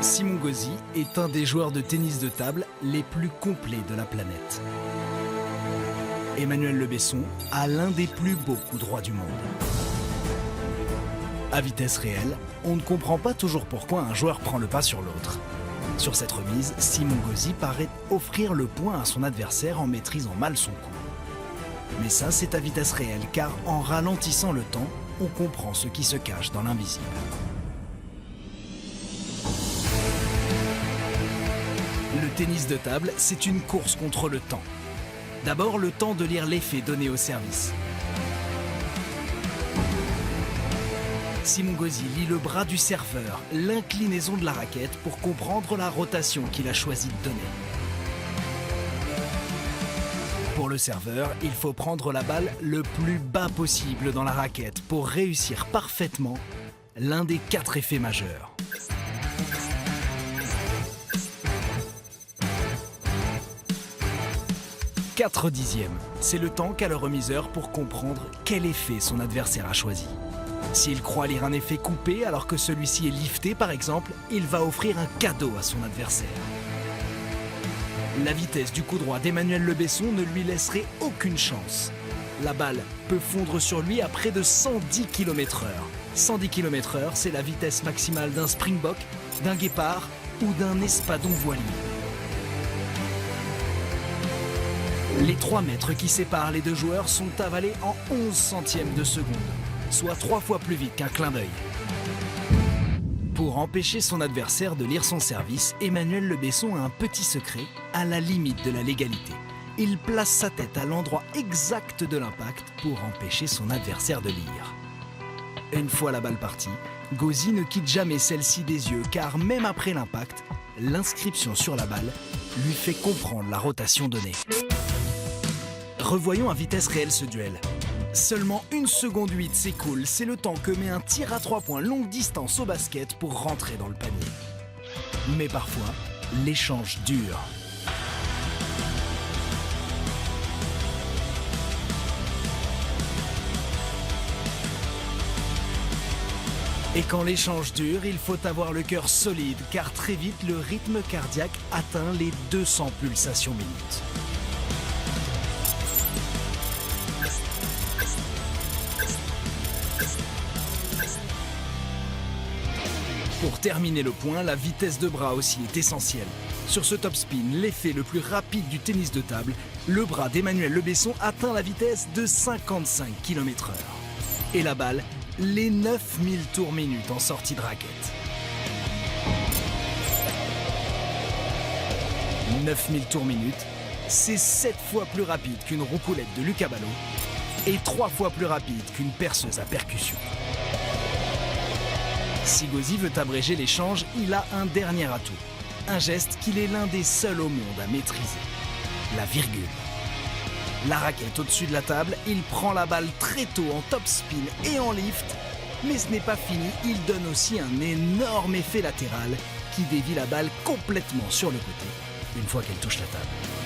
Simon Gauzy est un des joueurs de tennis de table les plus complets de la planète. Emmanuel Le Besson a l'un des plus beaux coups droits du monde. À vitesse réelle, on ne comprend pas toujours pourquoi un joueur prend le pas sur l'autre. Sur cette remise, Simon Gauzy paraît offrir le point à son adversaire en maîtrisant mal son coup. Mais ça, c'est à vitesse réelle, car en ralentissant le temps, on comprend ce qui se cache dans l'invisible. Le tennis de table, c'est une course contre le temps. D'abord, le temps de lire l'effet donné au service. Simon Gauzy lit le bras du serveur, l'inclinaison de la raquette pour comprendre la rotation qu'il a choisi de donner. Pour le serveur, il faut prendre la balle le plus bas possible dans la raquette pour réussir parfaitement l'un des 4 effets majeurs. « 4 dixièmes », c'est le temps qu'a le remiseur pour comprendre quel effet son adversaire a choisi. S'il croit lire un effet coupé alors que celui-ci est lifté par exemple, il va offrir un cadeau à son adversaire. La vitesse du coup droit d'Emmanuel Le Besson ne lui laisserait aucune chance. La balle peut fondre sur lui à près de 110 km/h. 110 km/h, c'est la vitesse maximale d'un springbok, d'un guépard ou d'un espadon voilier. Les 3 mètres qui séparent les deux joueurs sont avalés en 11 centièmes de seconde, soit 3 fois plus vite qu'un clin d'œil. Pour empêcher son adversaire de lire son service, Emmanuel Le Besson a un petit secret à la limite de la légalité. Il place sa tête à l'endroit exact de l'impact pour empêcher son adversaire de lire. Une fois la balle partie, Gauzy ne quitte jamais celle-ci des yeux car même après l'impact, l'inscription sur la balle lui fait comprendre la rotation donnée. Revoyons à vitesse réelle ce duel. Seulement 1 seconde 8 s'écoule, c'est le temps que met un tir à 3 points longue distance au basket pour rentrer dans le panier. Mais parfois, l'échange dure. Et quand l'échange dure, il faut avoir le cœur solide, car très vite, le rythme cardiaque atteint les 200 pulsations minutes. Pour terminer le point, la vitesse de bras aussi est essentielle. Sur ce top spin, l'effet le plus rapide du tennis de table, le bras d'Emmanuel Le Besson atteint la vitesse de 55 km/h. Et la balle, les 9000 tours minutes en sortie de raquette. 9000 tours minutes, c'est 7 fois plus rapide qu'une roucoulette de Luca Ballot et 3 fois plus rapide qu'une perceuse à percussion. Si Gauzy veut abréger l'échange, il a un dernier atout. Un geste qu'il est l'un des seuls au monde à maîtriser. La virgule. La raquette au-dessus de la table, il prend la balle très tôt en top spin et en lift. Mais ce n'est pas fini, il donne aussi un énorme effet latéral qui dévie la balle complètement sur le côté une fois qu'elle touche la table.